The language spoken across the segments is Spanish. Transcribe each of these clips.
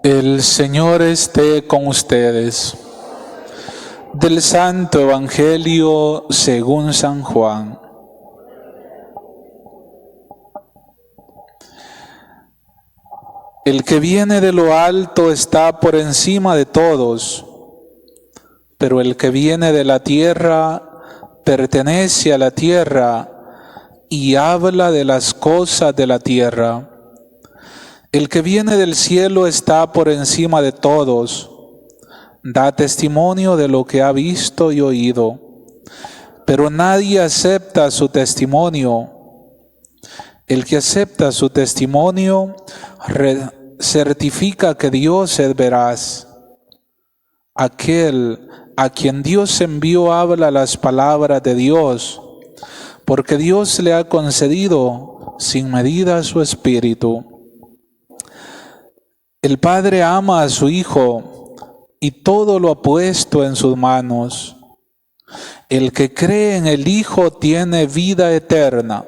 El Señor esté con ustedes. Del Santo Evangelio según San Juan. El que viene de lo alto está por encima de todos, pero el que viene de la tierra pertenece a la tierra y habla de las cosas de la tierra. El que viene del cielo está por encima de todos, da testimonio de lo que ha visto y oído, pero nadie acepta su testimonio. El que acepta su testimonio certifica que Dios es veraz. Aquel a quien Dios envió habla las palabras de Dios, porque Dios le ha concedido sin medida su Espíritu. El Padre ama a su Hijo y todo lo ha puesto en sus manos. El que cree en el Hijo tiene vida eterna,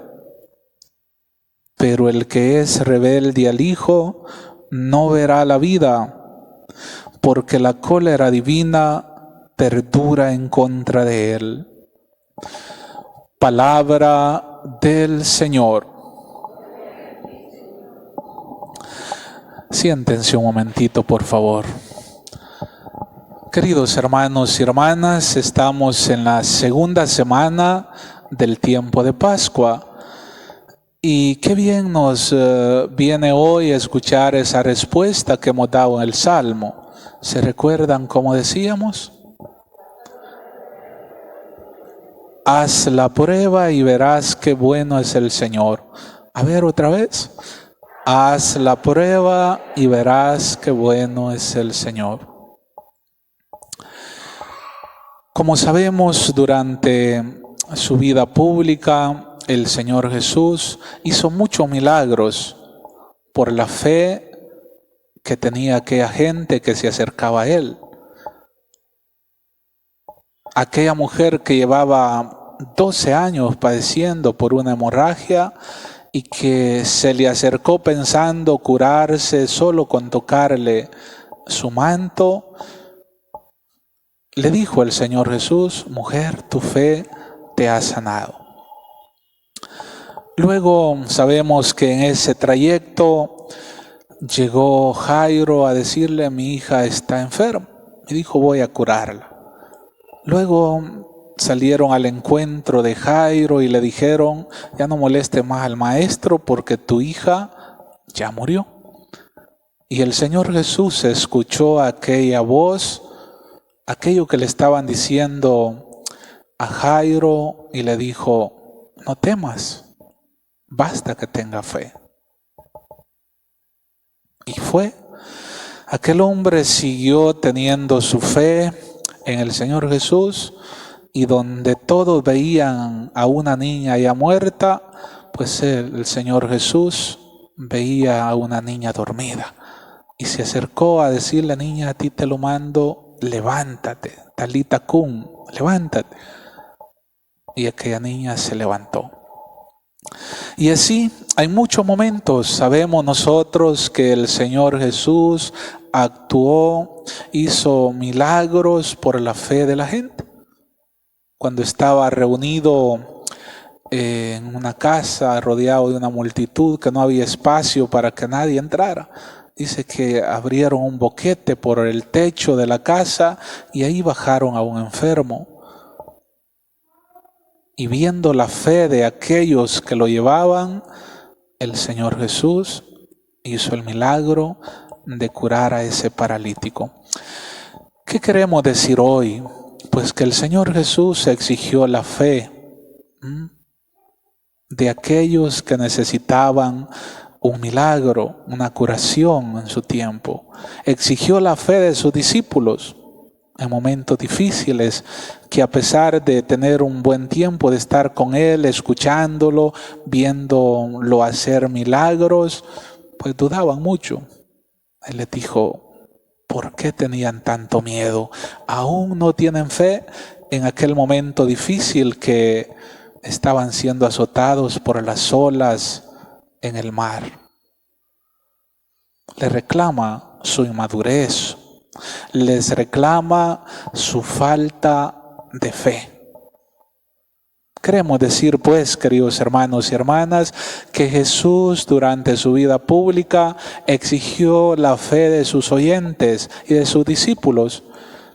pero el que es rebelde al Hijo no verá la vida, porque la cólera divina perdura en contra de él. Palabra del Señor. Siéntense un momentito, por favor. Queridos hermanos y hermanas, estamos en la segunda semana del tiempo de Pascua. Y qué bien nos viene hoy escuchar esa respuesta que hemos dado en el Salmo. ¿Se recuerdan cómo decíamos? Haz la prueba y verás qué bueno es el Señor. A ver otra vez. Haz la prueba y verás qué bueno es el Señor. Como sabemos, durante su vida pública, el Señor Jesús hizo muchos milagros por la fe que tenía aquella gente que se acercaba a Él. Aquella mujer que llevaba 12 años padeciendo por una hemorragia y que se le acercó pensando curarse solo con tocarle su manto, le dijo el Señor Jesús: mujer, tu fe te ha sanado. Luego sabemos que en ese trayecto llegó Jairo a decirle: mi hija está enferma. Y dijo: voy a curarla. Luego salieron al encuentro de Jairo y le dijeron: ya no moleste más al maestro porque tu hija ya murió. Y el Señor Jesús escuchó aquella voz, aquello que le estaban diciendo a Jairo, y le dijo: no temas, basta que tenga fe. Y fue. Aquel hombre siguió teniendo su fe en el Señor Jesús, y donde todos veían a una niña ya muerta, pues el Señor Jesús veía a una niña dormida. Y se acercó a decirle: niña, a ti te lo mando, levántate, talita cum, levántate. Y aquella niña se levantó. Y así hay muchos momentos. Sabemos nosotros que el Señor Jesús actuó, hizo milagros por la fe de la gente. Cuando estaba reunido en una casa rodeado de una multitud que no había espacio para que nadie entrara, dice que abrieron un boquete por el techo de la casa y ahí bajaron a un enfermo. Y viendo la fe de aquellos que lo llevaban, el Señor Jesús hizo el milagro de curar a ese paralítico. ¿Qué queremos decir hoy? Pues que el Señor Jesús exigió la fe de aquellos que necesitaban un milagro, una curación en su tiempo. Exigió la fe de sus discípulos en momentos difíciles, que a pesar de tener un buen tiempo de estar con Él, escuchándolo, viéndolo hacer milagros, pues dudaban mucho. Él les dijo: ¿por qué tenían tanto miedo? ¿Aún no tienen fe? En aquel momento difícil que estaban siendo azotados por las olas en el mar. Le reclama su inmadurez, les reclama su falta de fe. Queremos decir, pues, queridos hermanos y hermanas, que Jesús durante su vida pública exigió la fe de sus oyentes y de sus discípulos.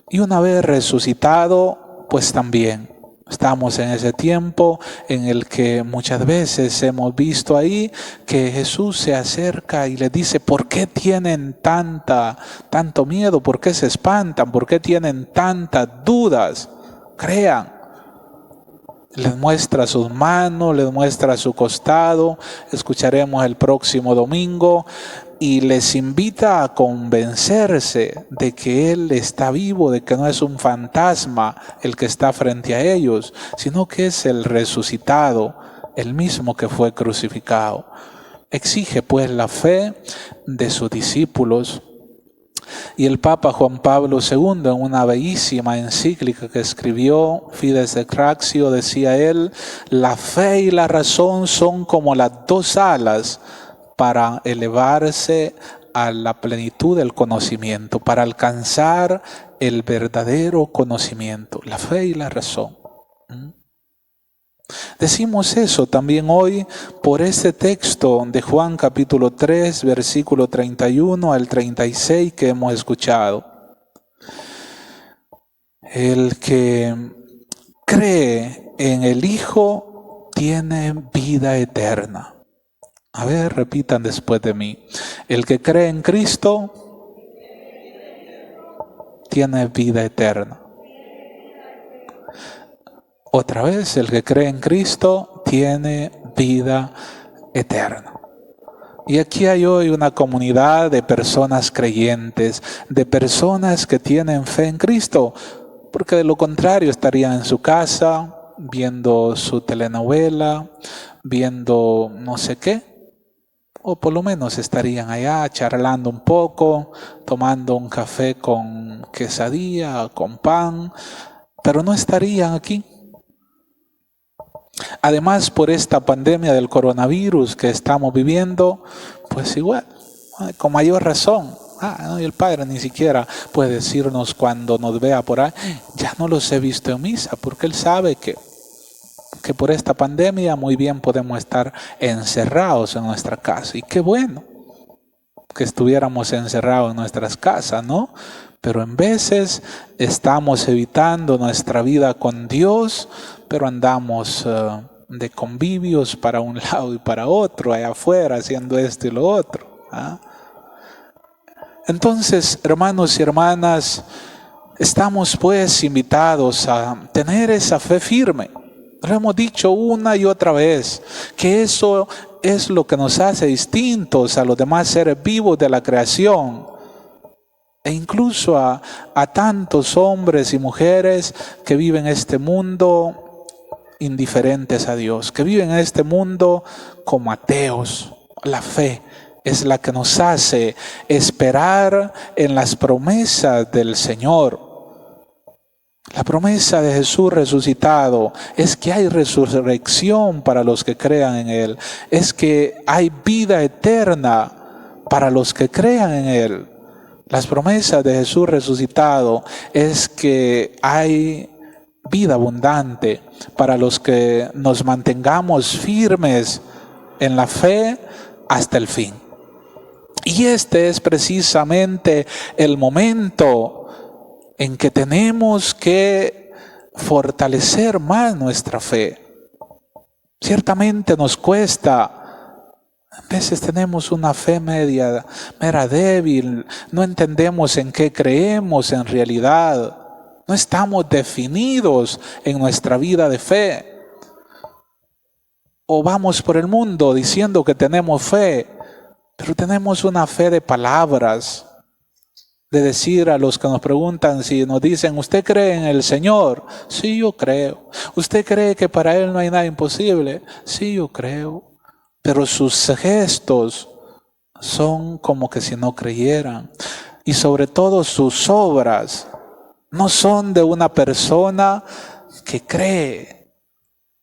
Y una vez resucitado, pues también. Estamos en ese tiempo en el que muchas veces hemos visto ahí que Jesús se acerca y les dice, ¿por qué tienen tanto miedo? ¿Por qué se espantan? ¿Por qué tienen tantas dudas? Crean. Les muestra sus manos, les muestra su costado, escucharemos el próximo domingo, y les invita a convencerse de que Él está vivo, de que no es un fantasma el que está frente a ellos, sino que es el resucitado, el mismo que fue crucificado. Exige pues la fe de sus discípulos. Y el Papa Juan Pablo II, en una bellísima encíclica que escribió, Fides et Ratio, decía él, la fe y la razón son como las dos alas para elevarse a la plenitud del conocimiento, para alcanzar el verdadero conocimiento, la fe y la razón. Decimos eso también hoy por este texto de Juan capítulo 3, versículo 31 al 36 que hemos escuchado. El que cree en el Hijo tiene vida eterna. A ver, repitan después de mí. El que cree en Cristo tiene vida eterna. Otra vez, el que cree en Cristo tiene vida eterna. Y aquí hay hoy una comunidad de personas creyentes, de personas que tienen fe en Cristo, porque de lo contrario estarían en su casa, viendo su telenovela, viendo no sé qué, o por lo menos estarían allá charlando un poco, tomando un café con quesadilla, con pan, pero no estarían aquí. Además, por esta pandemia del coronavirus que estamos viviendo, pues igual, con mayor razón. Y el Padre ni siquiera puede decirnos cuando nos vea por ahí, ya no los he visto en misa, porque Él sabe que por esta pandemia muy bien podemos estar encerrados en nuestra casa. Y qué bueno que estuviéramos encerrados en nuestras casas, ¿no? Pero en veces estamos evitando nuestra vida con Dios, pero andamos de convivios para un lado y para otro, allá afuera, haciendo esto y lo otro. Entonces, hermanos y hermanas, estamos pues invitados a tener esa fe firme. Lo hemos dicho una y otra vez, que eso es lo que nos hace distintos a los demás seres vivos de la creación. E incluso a tantos hombres y mujeres que viven en este mundo indiferentes a Dios, que viven en este mundo como ateos. La fe es la que nos hace esperar en las promesas del Señor. La promesa de Jesús resucitado es que hay resurrección para los que crean en Él, es que hay vida eterna para los que crean en Él. Las promesas de Jesús resucitado es que hay vida abundante para los que nos mantengamos firmes en la fe hasta el fin. Y este es precisamente el momento en que tenemos que fortalecer más nuestra fe. Ciertamente nos cuesta. A veces tenemos una fe mera débil, no entendemos en qué creemos en realidad, no estamos definidos en nuestra vida de fe. O vamos por el mundo diciendo que tenemos fe, pero tenemos una fe de palabras, de decir a los que nos preguntan, si nos dicen, ¿usted cree en el Señor? Sí, yo creo. ¿Usted cree que para Él no hay nada imposible? Sí, yo creo. Pero sus gestos son como que si no creyeran. Y sobre todo sus obras no son de una persona que cree.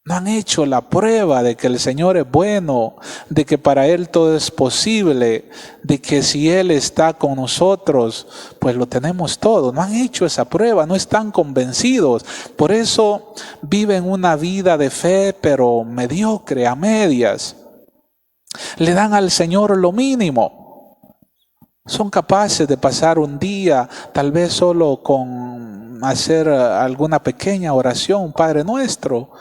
No han hecho la prueba de que el Señor es bueno, de que para Él todo es posible, de que si Él está con nosotros, pues lo tenemos todo. No han hecho esa prueba, no están convencidos. Por eso viven una vida de fe, pero mediocre, a medias. Le dan al Señor lo mínimo. Son capaces de pasar un día, tal vez solo con hacer alguna pequeña oración, un Padre Nuestro.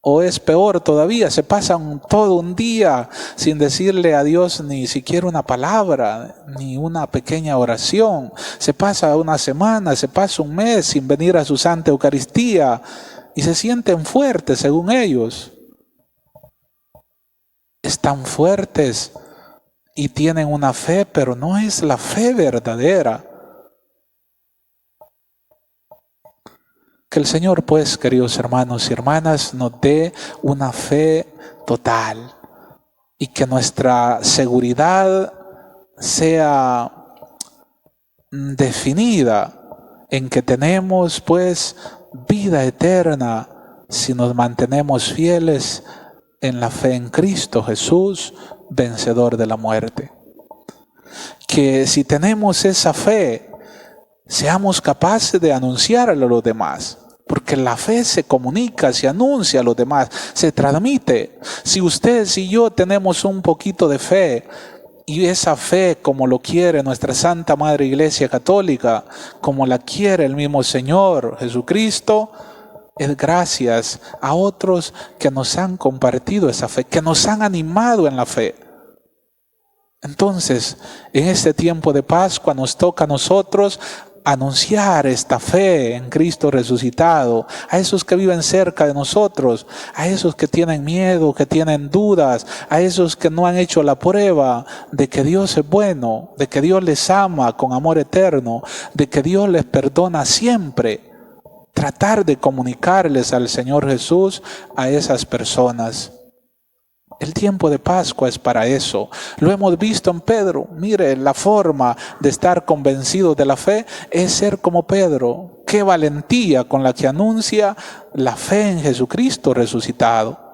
O es peor todavía, se pasan todo un día sin decirle a Dios ni siquiera una palabra, ni una pequeña oración. Se pasa una semana, se pasa un mes sin venir a su Santa Eucaristía y se sienten fuertes según ellos. Están fuertes y tienen una fe, pero no es la fe verdadera. Que el Señor, pues, queridos hermanos y hermanas, nos dé una fe total y que nuestra seguridad sea definida en que tenemos, pues, vida eterna si nos mantenemos fieles en la fe en Cristo Jesús, vencedor de la muerte. Que si tenemos esa fe, seamos capaces de anunciarlo a los demás. Porque la fe se comunica, se anuncia a los demás, se transmite. Si ustedes y yo tenemos un poquito de fe, y esa fe como lo quiere nuestra Santa Madre Iglesia Católica, como la quiere el mismo Señor Jesucristo, es gracias a otros que nos han compartido esa fe, que nos han animado en la fe. Entonces, en este tiempo de Pascua nos toca a nosotros anunciar esta fe en Cristo resucitado a esos que viven cerca de nosotros, a esos que tienen miedo, que tienen dudas, a esos que no han hecho la prueba de que Dios es bueno, de que Dios les ama con amor eterno, de que Dios les perdona siempre. Tratar de comunicarles al Señor Jesús a esas personas. El tiempo de Pascua es para eso. Lo hemos visto en Pedro. Mire, la forma de estar convencidos de la fe es ser como Pedro. Qué valentía con la que anuncia la fe en Jesucristo resucitado.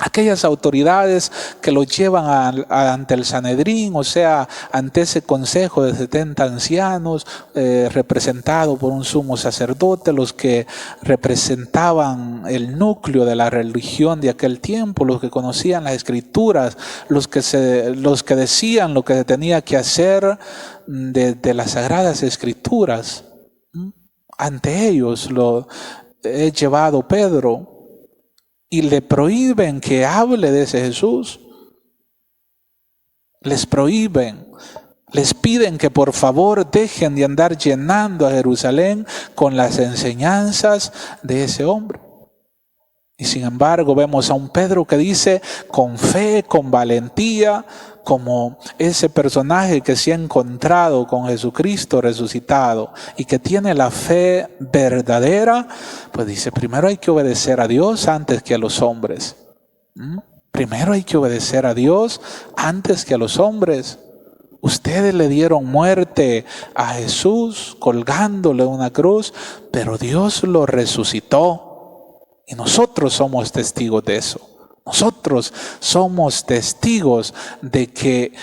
Aquellas autoridades que lo llevan ante el Sanedrín, o sea, ante ese consejo de 70 ancianos, representado por un sumo sacerdote, los que representaban el núcleo de la religión de aquel tiempo, los que conocían las Escrituras, los que decían lo que se tenía que hacer de las Sagradas Escrituras. Ante ellos lo he llevado Pedro. Y le prohíben que hable de ese Jesús. Les prohíben, les piden que por favor dejen de andar llenando a Jerusalén con las enseñanzas de ese hombre. Y sin embargo vemos a un Pedro que dice con fe, con valentía, como ese personaje que se ha encontrado con Jesucristo resucitado y que tiene la fe verdadera, pues dice, primero hay que obedecer a Dios antes que a los hombres. Primero hay que obedecer a Dios antes que a los hombres. Ustedes le dieron muerte a Jesús colgándole una cruz, pero Dios lo resucitó. Y nosotros somos testigos de eso. Nosotros somos testigos de que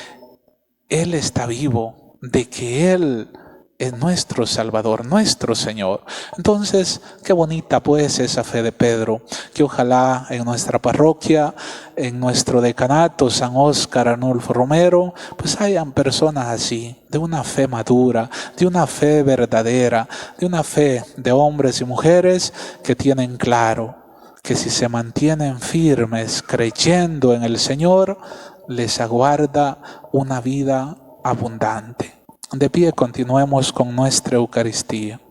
Él está vivo, de que Él es nuestro Salvador, nuestro Señor. Entonces, qué bonita pues esa fe de Pedro, que ojalá en nuestra parroquia, en nuestro decanato San Óscar Arnulfo Romero, pues hayan personas así, de una fe madura, de una fe verdadera, de una fe de hombres y mujeres que tienen claro que si se mantienen firmes creyendo en el Señor, les aguarda una vida abundante. De pie continuemos con nuestra Eucaristía.